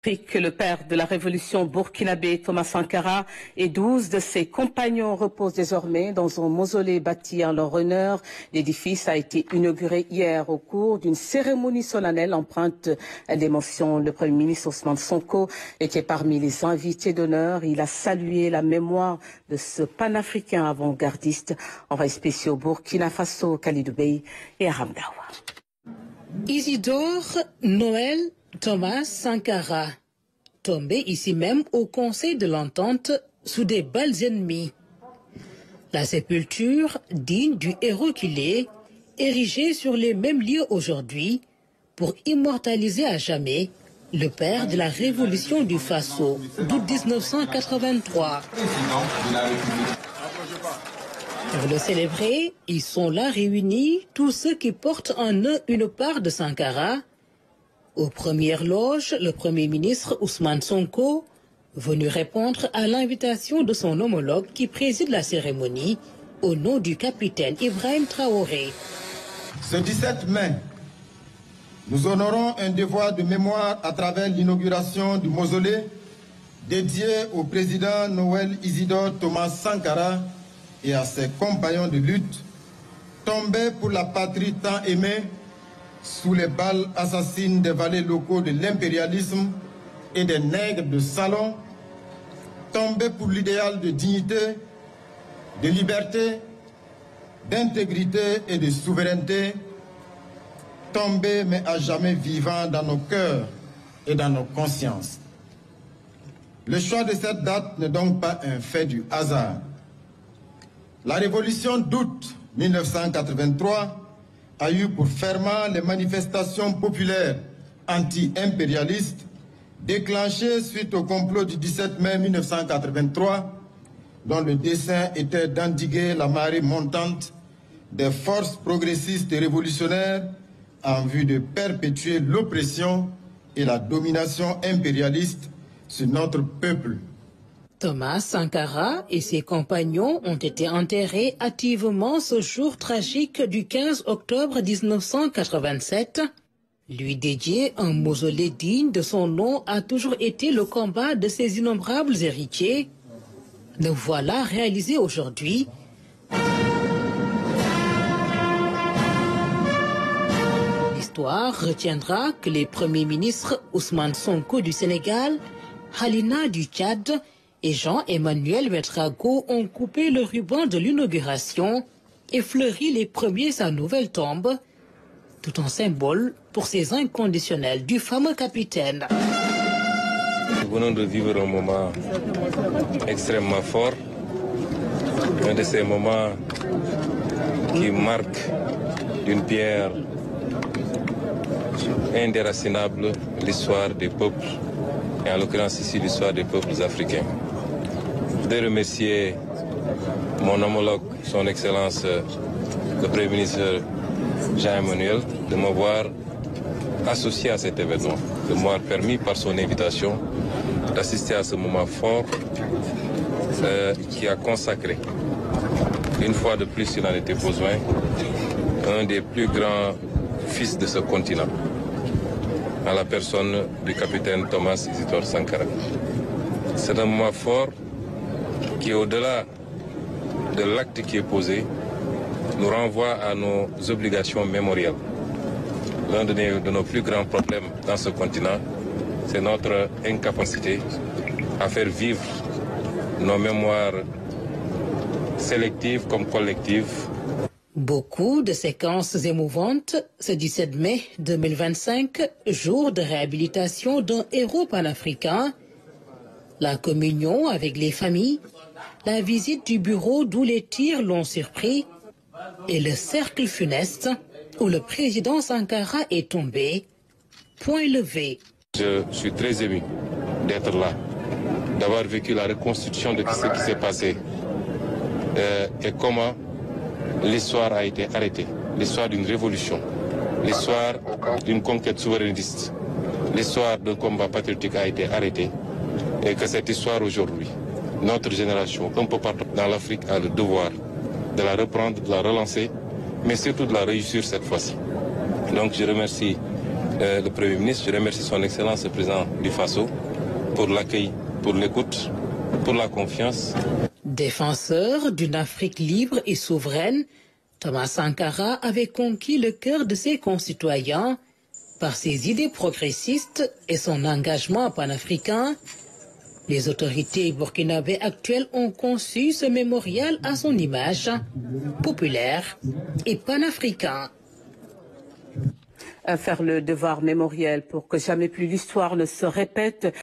Que le père de la révolution burkinabé, Thomas Sankara, et 12 de ses compagnons reposent désormais dans un mausolée bâti en leur honneur. L'édifice a été inauguré hier au cours d'une cérémonie solennelle empreinte d'émotion. Le Premier ministre Ousmane Sonko était parmi les invités d'honneur. Il a salué la mémoire de ce panafricain avant-gardiste. Envoyé spécial Burkina Faso, Khalidou Bey et Aram Dawa. Isidore Noël Thomas Sankara, tombé ici même au Conseil de l'Entente sous des balles ennemies. La sépulture, digne du héros qu'il est, érigée sur les mêmes lieux aujourd'hui pour immortaliser à jamais le père de la révolution du Faso d'août 1983. Pour le célébrer, ils sont là réunis tous ceux qui portent en eux une part de Sankara. Aux premières loges, le Premier ministre Ousmane Sonko, venu répondre à l'invitation de son homologue qui préside la cérémonie au nom du capitaine Ibrahim Traoré. Ce 17 mai, nous honorons un devoir de mémoire à travers l'inauguration du mausolée dédié au président Noël Isidore Thomas Sankara et à ses compagnons de lutte, tombés pour la patrie tant aimée, sous les balles assassines des valets locaux de l'impérialisme et des nègres de salon, tombés pour l'idéal de dignité, de liberté, d'intégrité et de souveraineté, tombés mais à jamais vivants dans nos cœurs et dans nos consciences. Le choix de cette date n'est donc pas un fait du hasard. La révolution d'août 1983 a eu pour ferment les manifestations populaires anti-impérialistes déclenchées suite au complot du 17 mai 1983, dont le dessein était d'endiguer la marée montante des forces progressistes et révolutionnaires en vue de perpétuer l'oppression et la domination impérialiste sur notre peuple. Thomas Sankara et ses compagnons ont été enterrés hâtivement ce jour tragique du 15 octobre 1987. Lui dédier un mausolée digne de son nom a toujours été le combat de ses innombrables héritiers. Le voilà réalisé aujourd'hui. L'histoire retiendra que les premiers ministres Ousmane Sonko du Sénégal, Halina du Tchad et Jean-Emmanuel Ouédraogo ont coupé le ruban de l'inauguration et fleuri les premiers sa nouvelle tombe, tout en symbole pour ses inconditionnels du fameux capitaine. Nous venons de vivre un moment extrêmement fort, un de ces moments qui marque d'une pierre indéracinable l'histoire des peuples, et en l'occurrence ici l'histoire des peuples africains. Je voudrais remercier mon homologue, son Excellence le Premier ministre Jean-Emmanuel, de m'avoir associé à cet événement, de m'avoir permis par son invitation d'assister à ce moment fort qui a consacré, une fois de plus s'il en était besoin, un des plus grands fils de ce continent, à la personne du capitaine Thomas Isidore Sankara. C'est un moment fort qui, au-delà de l'acte qui est posé, nous renvoie à nos obligations mémorielles. L'un de nos plus grands problèmes dans ce continent, c'est notre incapacité à faire vivre nos mémoires sélectives comme collectives. Beaucoup de séquences émouvantes ce 17 mai 2025, jour de réhabilitation d'un héros panafricain, la communion avec les familles, la visite du bureau d'où les tirs l'ont surpris et le cercle funeste où le président Sankara est tombé, point levé. Je suis très ému d'être là, d'avoir vécu la reconstitution de tout ce qui s'est passé et comment l'histoire a été arrêtée, l'histoire d'une révolution, l'histoire d'une conquête souverainiste, l'histoire d'un combat patriotique a été arrêtée et que cette histoire aujourd'hui, notre génération, un peu partout dans l'Afrique, a le devoir de la reprendre, de la relancer, mais surtout de la réussir cette fois-ci. Donc je remercie le Premier ministre, je remercie son Excellence le Président du Faso pour l'accueil, pour l'écoute, pour la confiance. Défenseur d'une Afrique libre et souveraine, Thomas Sankara avait conquis le cœur de ses concitoyens par ses idées progressistes et son engagement panafricain. Les autorités burkinabées actuelles ont conçu ce mémorial à son image, populaire et panafricain. Faire le devoir mémoriel pour que jamais plus l'histoire ne se répète.